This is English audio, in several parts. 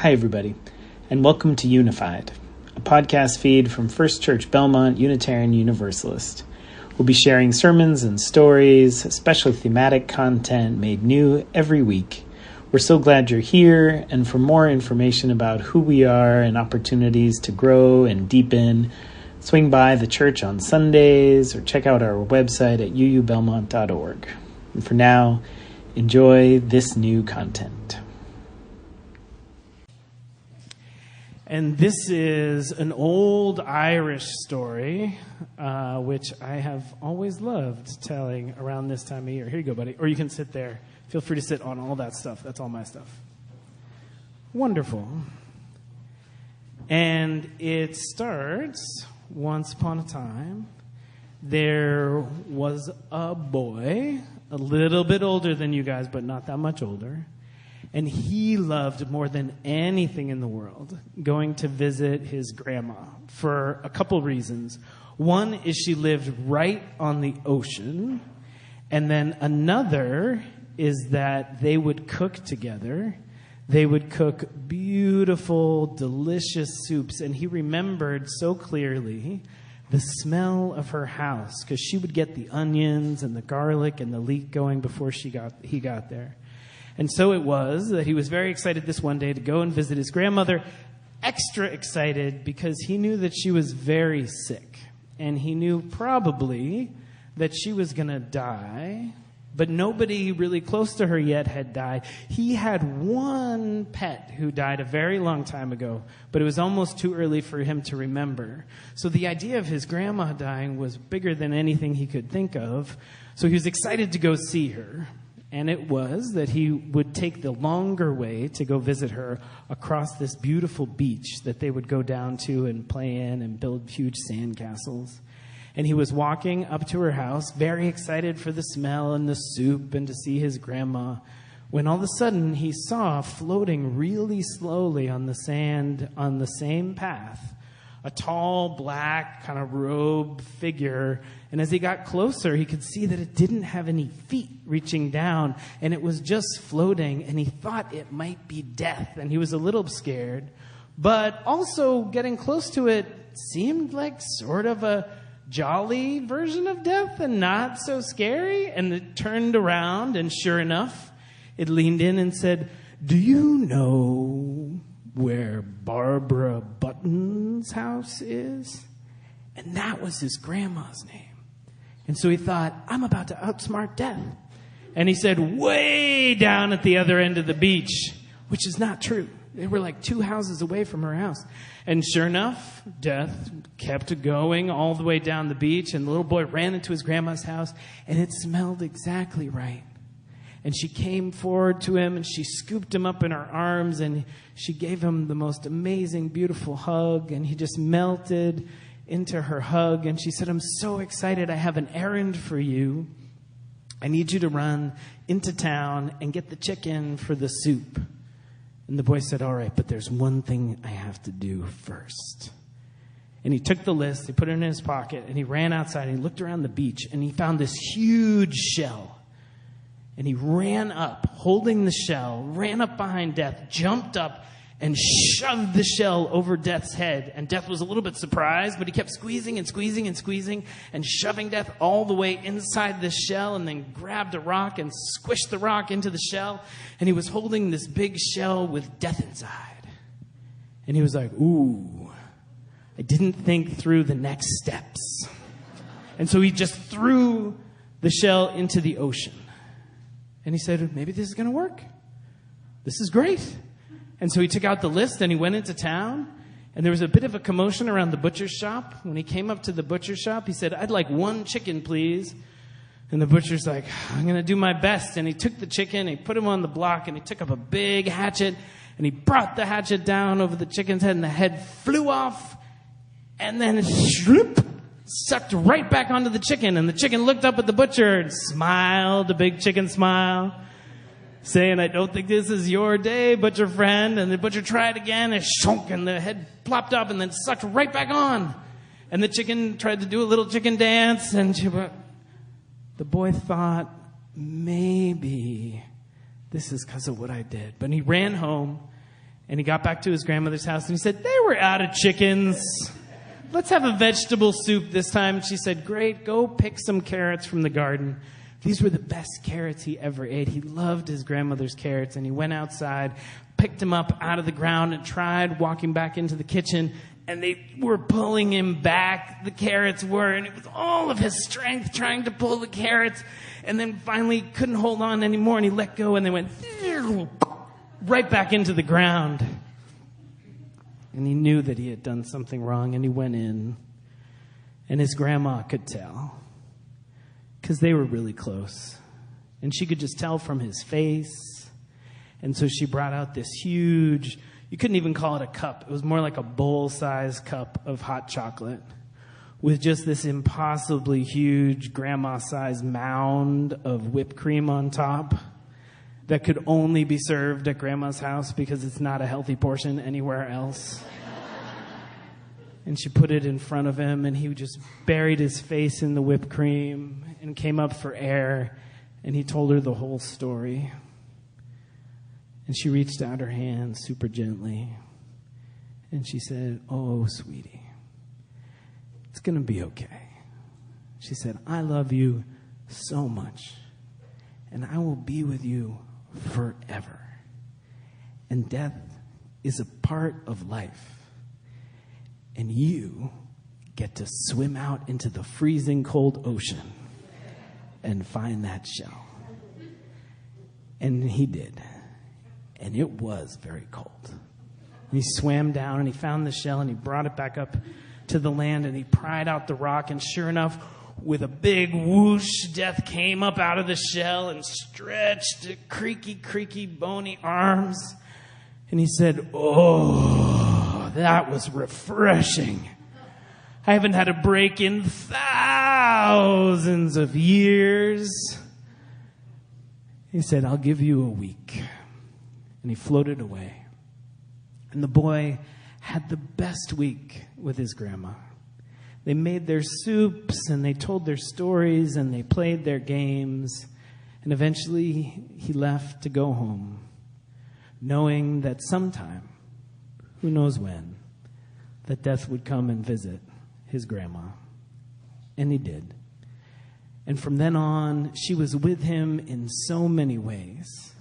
Hi, everybody, and welcome to Unified, a podcast feed from First Church Belmont Unitarian Universalist. We'll be sharing sermons and stories, especially thematic content made new every week. We're so glad you're here, and for more information about who we are and opportunities to grow and deepen, swing by the church on Sundays or check out our website at uubelmont.org. And for now, enjoy this new content. And this is an old Irish story, which I have always loved telling around this time of year. Here you go, buddy. Or you can sit there. Feel free to sit on all that stuff. That's all my stuff. Wonderful. And it starts, once upon a time, there was a boy, a little bit older than you guys, but not that much older. And he loved more than anything in the world going to visit his grandma for a couple reasons. One is she lived right on the ocean. And then another is that they would cook together. They would cook beautiful, delicious soups. And he remembered so clearly the smell of her house because she would get the onions and the garlic and the leek going before he got there. And so it was that he was very excited this one day to go and visit his grandmother, extra excited because he knew that she was very sick. And he knew probably that she was going to die, but nobody really close to her yet had died. He had one pet who died a very long time ago, but it was almost too early for him to remember. So the idea of his grandma dying was bigger than anything he could think of. So he was excited to go see her. And it was that he would take the longer way to go visit her across this beautiful beach that they would go down to and play in and build huge sand castles. And he was walking up to her house, very excited for the smell and the soup and to see his grandma, when all of a sudden he saw floating really slowly on the sand on the same path a tall, black, kind of robed figure. And as he got closer, he could see that it didn't have any feet reaching down, and it was just floating, and he thought it might be death, and he was a little scared. But also, getting close to it seemed like sort of a jolly version of death and not so scary. And it turned around, and sure enough, it leaned in and said, "Do you know where Barbara Button's house is?" And that was his grandma's name. And so he thought, I'm about to outsmart death. And he said, way down at the other end of the beach, which is not true. They were like 2 houses away from her house. And sure enough, death kept going all the way down the beach. And the little boy ran into his grandma's house, and it smelled exactly right. And she came forward to him, and she scooped him up in her arms, and she gave him the most amazing, beautiful hug, and he just melted into her hug. And she said, "I'm so excited. I have an errand for you. I need you to run into town and get the chicken for the soup." And the boy said, "All right, but there's one thing I have to do first." And he took the list, he put it in his pocket, and he ran outside, and he looked around the beach, and he found this huge shell. And he ran up, holding the shell, ran up behind Death, jumped up, and shoved the shell over Death's head. And Death was a little bit surprised, but he kept squeezing and squeezing and squeezing and shoving Death all the way inside the shell, and then grabbed a rock and squished the rock into the shell. And he was holding this big shell with Death inside. And he was like, ooh, I didn't think through the next steps. And so he just threw the shell into the ocean. And he said, maybe this is going to work. This is great. And so he took out the list and he went into town. And there was a bit of a commotion around the butcher's shop. When he came up to the butcher's shop, he said, "I'd like 1 chicken, please." And the butcher's like, "I'm going to do my best." And he took the chicken, he put him on the block, and he took up a big hatchet. And he brought the hatchet down over the chicken's head, and the head flew off. And then shroop, sucked right back onto the chicken. And the chicken looked up at the butcher and smiled, a big chicken smile, saying, "I don't think this is your day, butcher friend." And the butcher tried again, and shunk, and the head plopped up and then sucked right back on. And the chicken tried to do a little chicken dance, and the boy thought, maybe this is because of what I did. But he ran home, And he got back to his grandmother's house and he said, they were out of chickens. Let's have a vegetable soup this time. And she said, great, go pick some carrots from the garden. These were the best carrots he ever ate. He loved his grandmother's carrots, and he went outside, picked them up out of the ground, and tried walking back into the kitchen, and they were pulling him back. The carrots were, and it was all of his strength trying to pull the carrots, and then finally couldn't hold on anymore, and he let go, and they went right back into the ground. And he knew that he had done something wrong, and he went in, and his grandma could tell. Because they were really close. And she could just tell from his face. And so she brought out this huge, you couldn't even call it a cup. It was more like a bowl-sized cup of hot chocolate with just this impossibly huge grandma-sized mound of whipped cream on top that could only be served at grandma's house because it's not a healthy portion anywhere else. And she put it in front of him, and he just buried his face in the whipped cream and came up for air, and he told her the whole story. And she reached out her hand super gently, and she said, oh, sweetie, it's going to be okay. She said, I love you so much, and I will be with you forever. And death is a part of life. And you get to swim out into the freezing cold ocean and find that shell. And he did. And it was very cold. And he swam down and he found the shell and he brought it back up to the land and he pried out the rock. And sure enough, with a big whoosh, death came up out of the shell and stretched creaky, bony arms. And he said, oh, that was refreshing. I haven't had a break in thousands of years. He said, I'll give you a week. And he floated away. And the boy had the best week with his grandma. They made their soups and they told their stories and they played their games. And eventually he left to go home, knowing that sometime, who knows when, that death would come and visit his grandma. And he did. And from then on, she was with him in so many ways.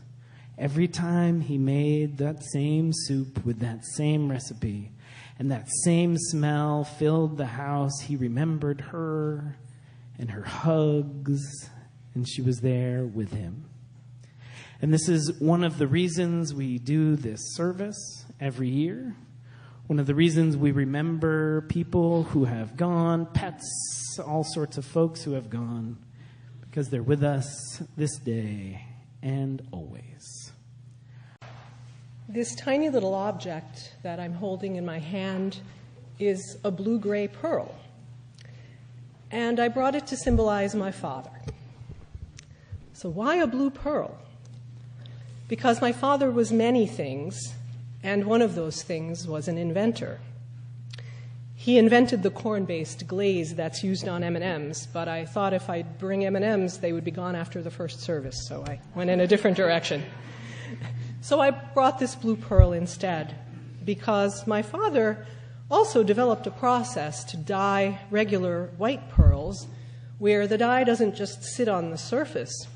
Every time he made that same soup with that same recipe and that same smell filled the house, he remembered her and her hugs, and she was there with him. And this is one of the reasons we do this service every year. One of the reasons we remember people who have gone, pets, all sorts of folks who have gone, because they're with us this day and always. This tiny little object that I'm holding in my hand is a blue-gray pearl. And I brought it to symbolize my father. So why a blue pearl? Because my father was many things, and one of those things was an inventor. He invented the corn-based glaze that's used on M&Ms, but I thought if I'd bring M&Ms, they would be gone after the first service, so I went in a different direction. So I brought this blue pearl instead, because my father also developed a process to dye regular white pearls, where the dye doesn't just sit on the surface,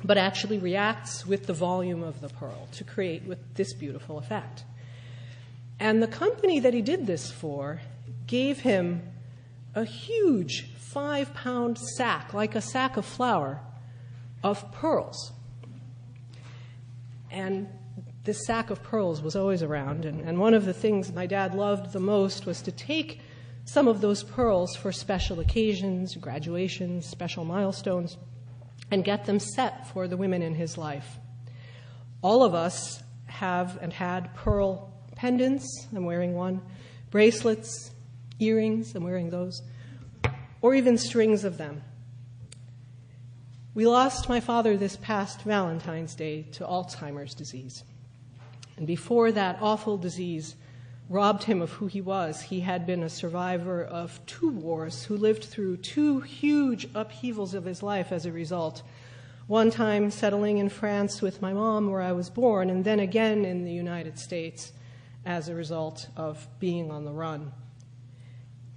but actually reacts with the volume of the pearl to create with this beautiful effect. And the company that he did this for gave him a huge 5-pound sack, like a sack of flour, of pearls. And this sack of pearls was always around, and one of the things my dad loved the most was to take some of those pearls for special occasions, graduations, special milestones, and get them set for the women in his life. All of us have and had pearl pendants, I'm wearing one, bracelets, earrings, I'm wearing those, or even strings of them. We lost my father this past Valentine's Day to Alzheimer's disease. And before that awful disease robbed him of who he was, he had been a survivor of 2 wars who lived through 2 huge upheavals of his life as a result. One time settling in France with my mom where I was born, and then again in the United States. as a result of being on the run.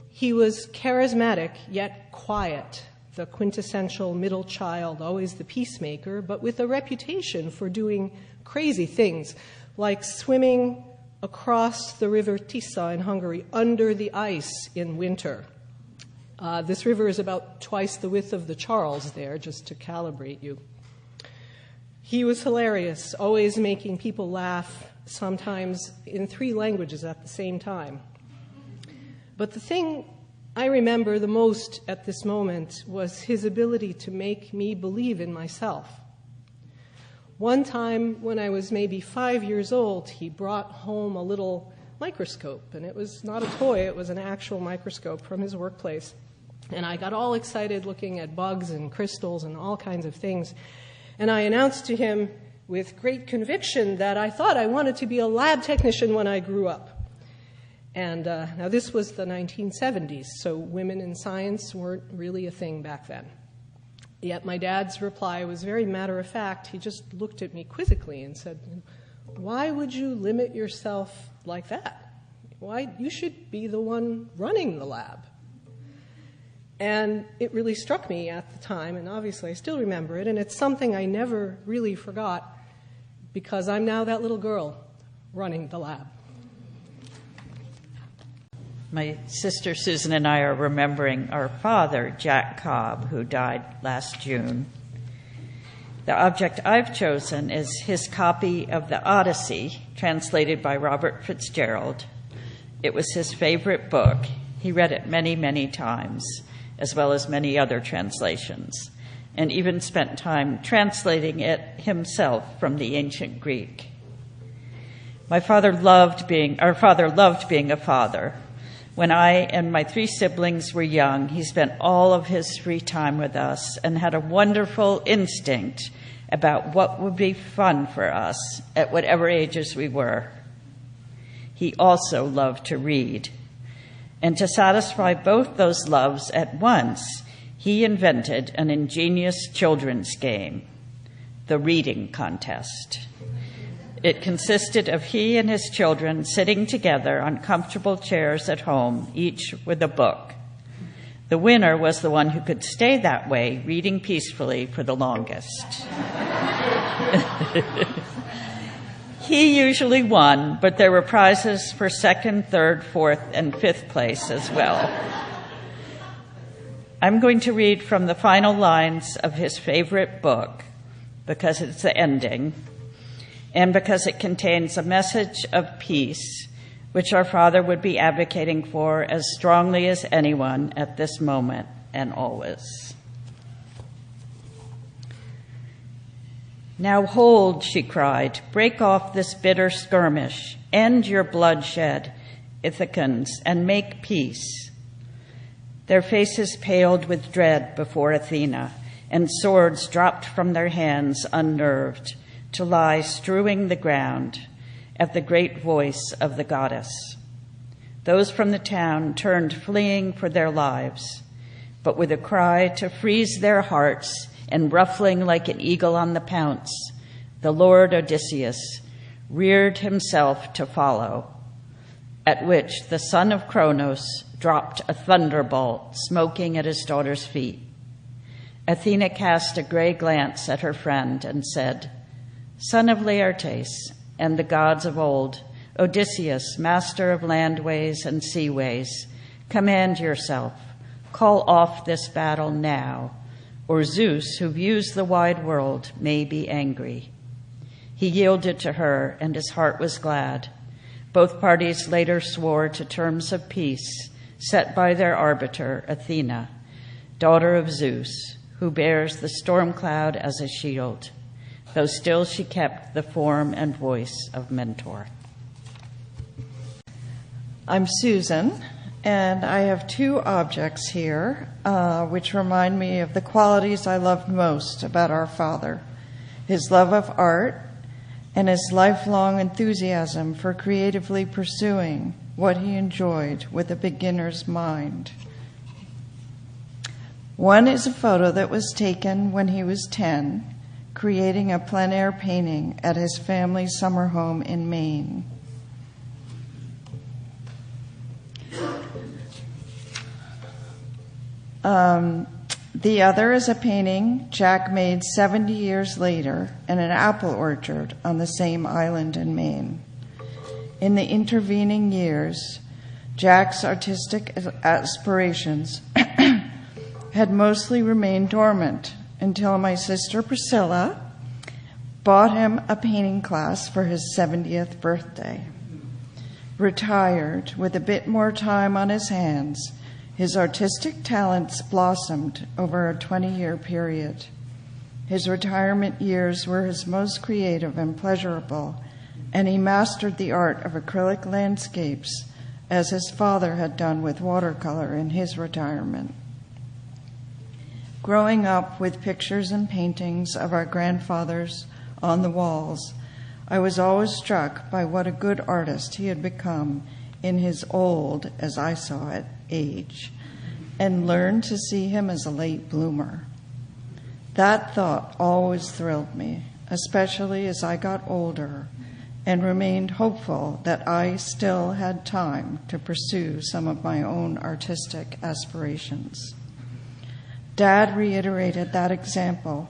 He was charismatic, yet quiet, the quintessential middle child, always the peacemaker, but with a reputation for doing crazy things, like swimming across the river Tisza in Hungary under the ice in winter. This river is about twice the width of the Charles there, just to calibrate you. He was hilarious, always making people laugh, sometimes in 3 languages at the same time. But the thing I remember the most at this moment was his ability to make me believe in myself. One time when I was maybe 5 years old, he brought home a little microscope, and it was not a toy, it was an actual microscope from his workplace. And I got all excited looking at bugs and crystals and all kinds of things. And I announced to him with great conviction that I thought I wanted to be a lab technician when I grew up. And now this was the 1970s, so women in science weren't really a thing back then. Yet my dad's reply was very matter-of-fact. He just looked at me quizzically and said, "Why would you limit yourself like that? Why, you should be the one running the lab." And it really struck me at the time, and obviously I still remember it, and it's something I never really forgot because I'm now that little girl running the lab. My sister Susan and I are remembering our father, Jack Cobb, who died last June. The object I've chosen is his copy of the Odyssey, translated by Robert Fitzgerald. It was his favorite book. He read it many, many times, as well as many other translations, and even spent time translating it himself from the ancient Greek. Our father loved being a father. When I and my 3 siblings were young, he spent all of his free time with us and had a wonderful instinct about what would be fun for us at whatever ages we were. He also loved to read. And to satisfy both those loves at once, he invented an ingenious children's game, the reading contest. It consisted of he and his children sitting together on comfortable chairs at home, each with a book. The winner was the one who could stay that way, reading peacefully for the longest. He usually won, but there were prizes for 2nd, 3rd, 4th, and 5th place as well. I'm going to read from the final lines of his favorite book, because it's the ending, and because it contains a message of peace, which our father would be advocating for as strongly as anyone at this moment and always. "Now hold," she cried, "break off this bitter skirmish, end your bloodshed, Ithacans, and make peace." Their faces paled with dread before Athena, and swords dropped from their hands unnerved, to lie strewing the ground at the great voice of the goddess. Those from the town turned fleeing for their lives, but with a cry to freeze their hearts and ruffling like an eagle on the pounce, the Lord Odysseus reared himself to follow, at which the son of Kronos dropped a thunderbolt smoking at his daughter's feet. Athena cast a gray glance at her friend and said, "Son of Laertes and the gods of old, Odysseus, master of landways and seaways, command yourself, call off this battle now, or Zeus, who views the wide world, may be angry." He yielded to her, and his heart was glad. Both parties later swore to terms of peace set by their arbiter, Athena, daughter of Zeus, who bears the storm cloud as a shield, though still she kept the form and voice of Mentor. I'm Susan, and I have 2 objects here, which remind me of the qualities I loved most about our father: his love of art and his lifelong enthusiasm for creatively pursuing what he enjoyed with a beginner's mind. One is a photo that was taken when he was 10, creating a plein air painting at his family's summer home in Maine. The other is a painting Jack made 70 years later in an apple orchard on the same island in Maine. In the intervening years, Jack's artistic aspirations had mostly remained dormant until my sister Priscilla bought him a painting class for his 70th birthday. Retired with a bit more time on his hands, his artistic talents blossomed over a 20-year period. His retirement years were his most creative and pleasurable, and he mastered the art of acrylic landscapes as his father had done with watercolor in his retirement. Growing up with pictures and paintings of our grandfathers on the walls, I was always struck by what a good artist he had become in his old, as I saw it, age, and learned to see him as a late bloomer. That thought always thrilled me, especially as I got older and remained hopeful that I still had time to pursue some of my own artistic aspirations. Dad reiterated that example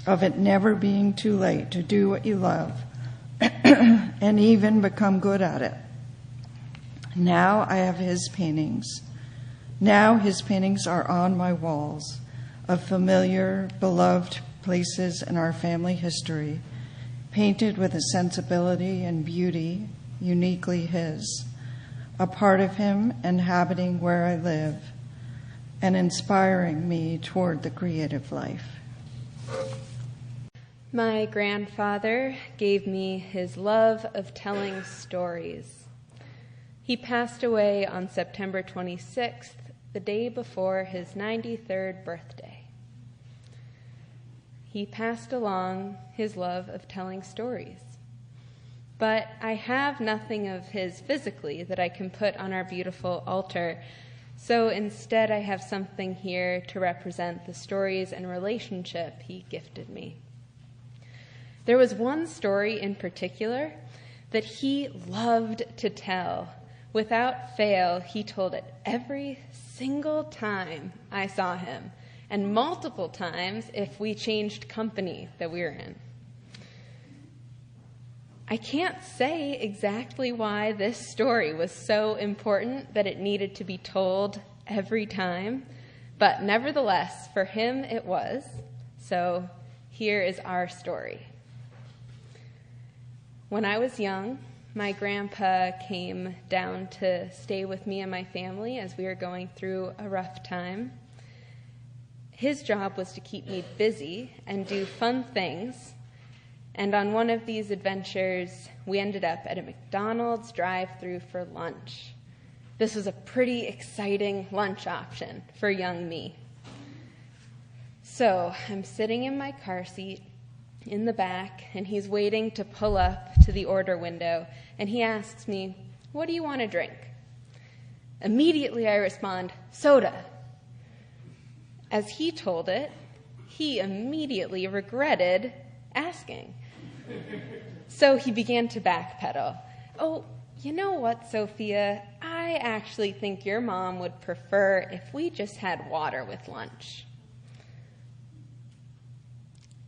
of it never being too late to do what you love and even become good at it. Now I have his paintings. Now his paintings are on my walls of familiar, beloved places in our family history, painted with a sensibility and beauty uniquely his, a part of him inhabiting where I live and inspiring me toward the creative life. My grandfather gave me his love of telling stories. He passed away on September 26th, the day before his 93rd birthday. He passed along his love of telling stories. But I have nothing of his physically that I can put on our beautiful altar, so instead I have something here to represent the stories and relationship he gifted me. There was one story in particular that he loved to tell. Without fail, he told it every single time I saw him, and multiple times if we changed company that we were in. I can't say exactly why this story was so important that it needed to be told every time, but nevertheless, for him it was. So here is our story. When I was young, my grandpa came down to stay with me and my family as we were going through a rough time. His job was to keep me busy and do fun things. And on one of these adventures, we ended up at a McDonald's drive-thru for lunch. This was a pretty exciting lunch option for young me. So I'm sitting in my car seat in the back, and he's waiting to pull up to the order window, and he asks me, "What do you want to drink?" Immediately I respond, "Soda." As he told it, he immediately regretted asking. So he began to backpedal. "Oh, you know what, Sophia? I actually think your mom would prefer if we just had water with lunch."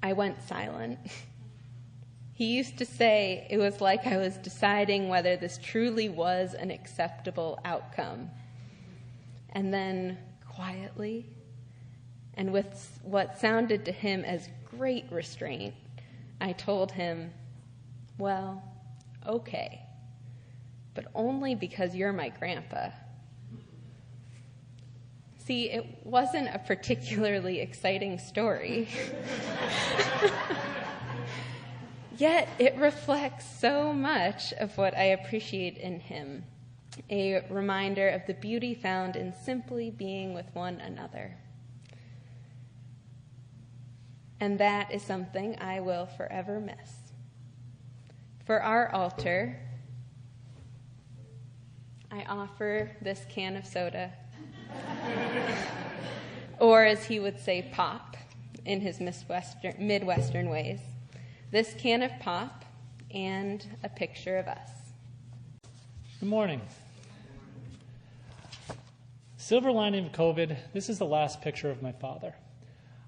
I went silent. He used to say it was like I was deciding whether this truly was an acceptable outcome. And then, quietly, and with what sounded to him as great restraint, I told him, "Well, okay, but only because you're my grandpa." See, it wasn't a particularly exciting story. Yet it reflects so much of what I appreciate in him, a reminder of the beauty found in simply being with one another. And that is something I will forever miss. For our altar, I offer this can of soda, or as he would say, pop, in his Midwestern ways. This can of pop and a picture of us. Good morning. Silver lining of COVID, this is the last picture of my father.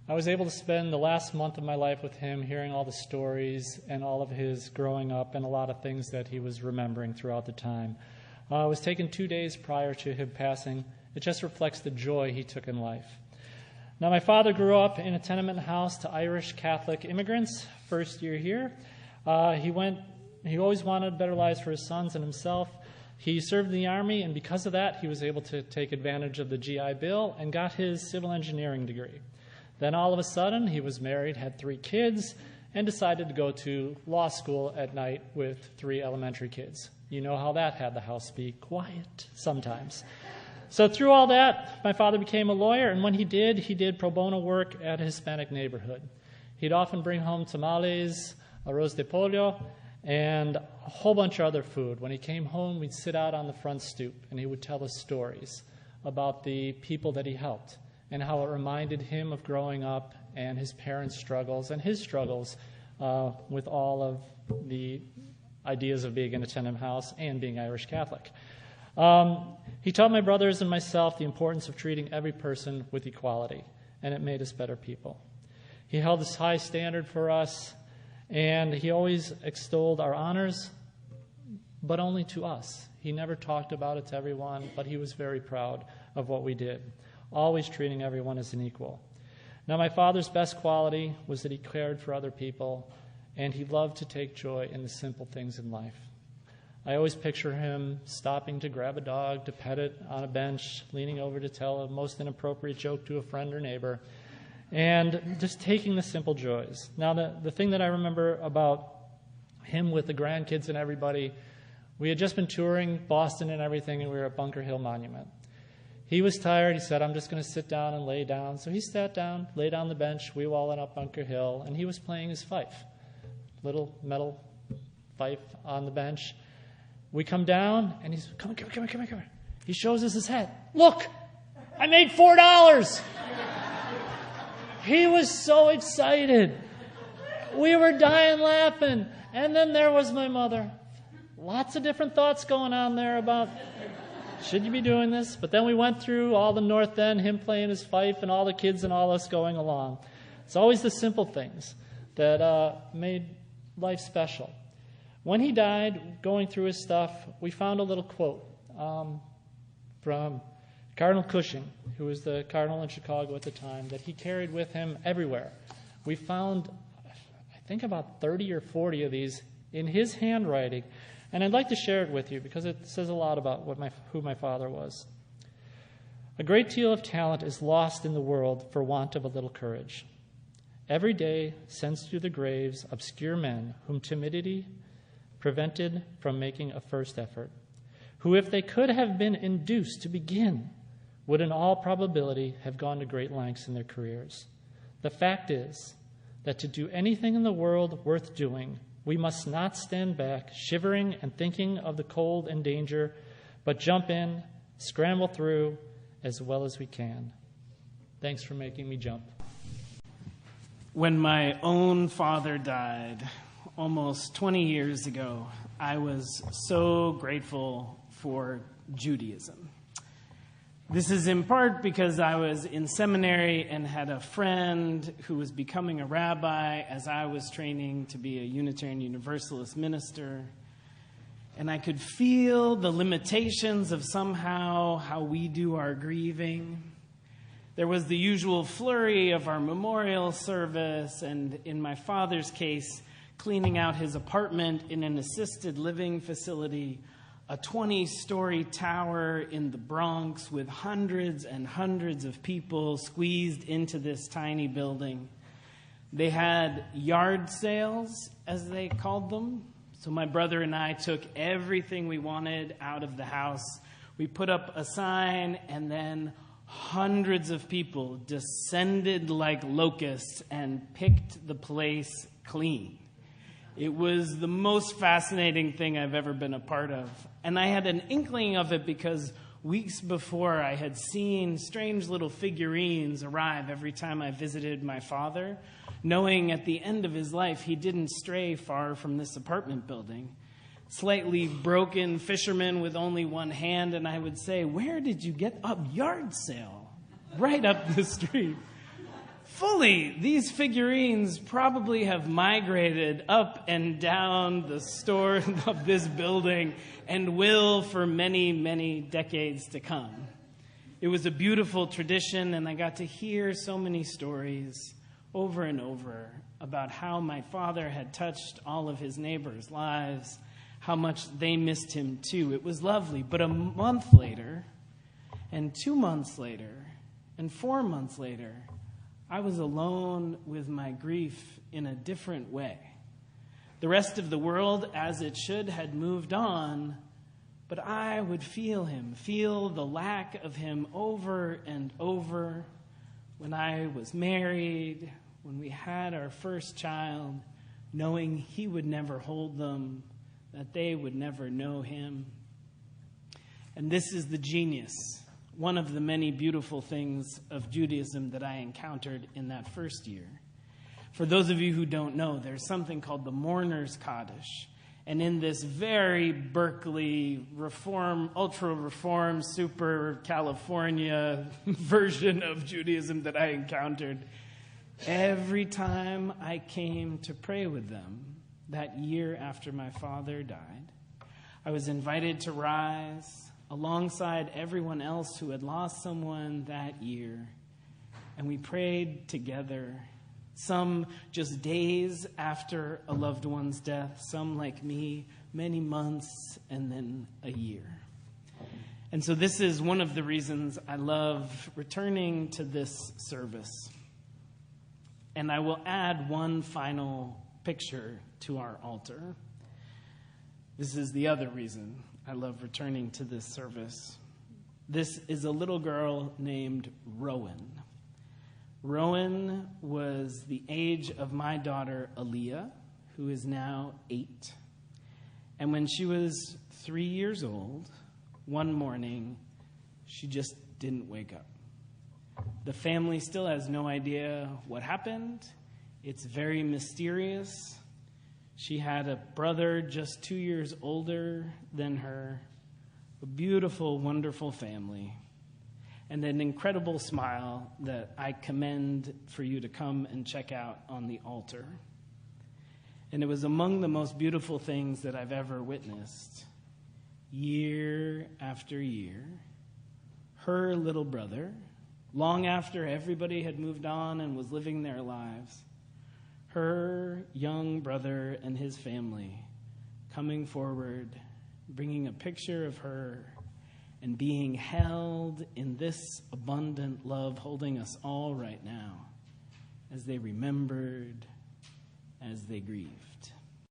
I was able to spend the last month of my life with him, hearing all the stories and all of his growing up and a lot of things that he was remembering throughout the time. I was taken 2 days prior to him passing. It just reflects the joy he took in life. Now, my father grew up in a tenement house to Irish Catholic immigrants, first year here. He always wanted better lives for his sons and himself. He served in the Army, and because of that, he was able to take advantage of the GI Bill and got his civil engineering degree. Then all of a sudden, he was married, had 3 kids, and decided to go to law school at night with 3 elementary kids. You know how that had the house be quiet sometimes. So through all that, my father became a lawyer, and when he did pro bono work at a Hispanic neighborhood. He'd often bring home tamales, arroz de pollo, and a whole bunch of other food. When he came home, we'd sit out on the front stoop, and he would tell us stories about the people that he helped and how it reminded him of growing up and his parents' struggles and his struggles with all of the ideas of being in a tenement house and being Irish Catholic. He taught my brothers and myself the importance of treating every person with equality, and it made us better people. He held this high standard for us, and he always extolled our honors, but only to us. He never talked about it to everyone, but he was very proud of what we did, always treating everyone as an equal. Now, my father's best quality was that he cared for other people, and he loved to take joy in the simple things in life. I always picture him stopping to grab a dog, to pet it on a bench, leaning over to tell a most inappropriate joke to a friend or neighbor, and just taking the simple joys. Now, the thing that I remember about him with the grandkids and everybody, we had just been touring Boston and everything, and we were at Bunker Hill Monument. He was tired. He said, I'm just going to sit down and lay down. So he sat down, laid on the bench. We all went up Bunker Hill, and he was playing his fife, little metal fife on the bench. We come down, and he's, come here. He shows us his head. Look, I made $4. He was so excited. We were dying laughing. And then there was my mother. Lots of different thoughts going on there about, should you be doing this? But then we went through all the North End, him playing his fife, and all the kids and all us going along. It's always the simple things that made life special. When he died, going through his stuff, we found a little quote from Cardinal Cushing, who was the cardinal in Chicago at the time, that he carried with him everywhere. We found, I think, about 30 or 40 of these in his handwriting, and I'd like to share it with you because it says a lot about who my father was. A great deal of talent is lost in the world for want of a little courage. Every day sends to the graves obscure men whom timidity prevented from making a first effort, who, if they could have been induced to begin, would in all probability have gone to great lengths in their careers. The fact is that to do anything in the world worth doing, we must not stand back, shivering and thinking of the cold and danger, but jump in, scramble through as well as we can. Thanks for making me jump. When my own father died almost 20 years ago, I was so grateful for Judaism. This is in part because I was in seminary and had a friend who was becoming a rabbi as I was training to be a Unitarian Universalist minister. And I could feel the limitations of somehow how we do our grieving. There was the usual flurry of our memorial service, and in my father's case, cleaning out his apartment in an assisted living facility, a 20-story tower in the Bronx with hundreds and hundreds of people squeezed into this tiny building. They had yard sales, as they called them. So my brother and I took everything we wanted out of the house. We put up a sign, and then hundreds of people descended like locusts and picked the place clean. It was the most fascinating thing I've ever been a part of. And I had an inkling of it because weeks before I had seen strange little figurines arrive every time I visited my father, knowing at the end of his life he didn't stray far from this apartment building. slightly broken fisherman with only one hand, and I would say, "Where did you get a yard sale?" Right up the street. Fully, these figurines probably have migrated up and down the store of this building and will for many, many decades to come. It was a beautiful tradition, and I got to hear so many stories over and over about how my father had touched all of his neighbors' lives, how much they missed him too. It was lovely. But a month later, and 2 months later, and 4 months later, I was alone with my grief in a different way. The rest of the world, as it should, had moved on, but I would feel him, feel the lack of him over and over when I was married, when we had our first child, knowing he would never hold them, that they would never know him. And this is the genius, one of the many beautiful things of Judaism that I encountered in that first year. For those of you who don't know, there's something called the Mourner's Kaddish. And in this very Berkeley reform, ultra-reform, super California version of Judaism that I encountered, every time I came to pray with them that year after my father died, I was invited to rise alongside everyone else who had lost someone that year, and we prayed together, some just days after a loved one's death, some like me, many months, and then a year. And so this is one of the reasons I love returning to this service. And I will add one final picture to our altar. This is the other reason I love returning to this service. This is a little girl named Rowan. Rowan was the age of my daughter, Aaliyah, who is now 8. And when she was 3 years old, one morning, she just didn't wake up. The family still has no idea what happened. It's very mysterious. She had a brother just 2 years older than her, a beautiful, wonderful family, and an incredible smile that I commend for you to come and check out on the altar. And it was among the most beautiful things that I've ever witnessed. Year after year, her little brother, long after everybody had moved on and was living their lives, her young brother and his family coming forward, bringing a picture of her and being held in this abundant love, holding us all right now as they remembered, as they grieved.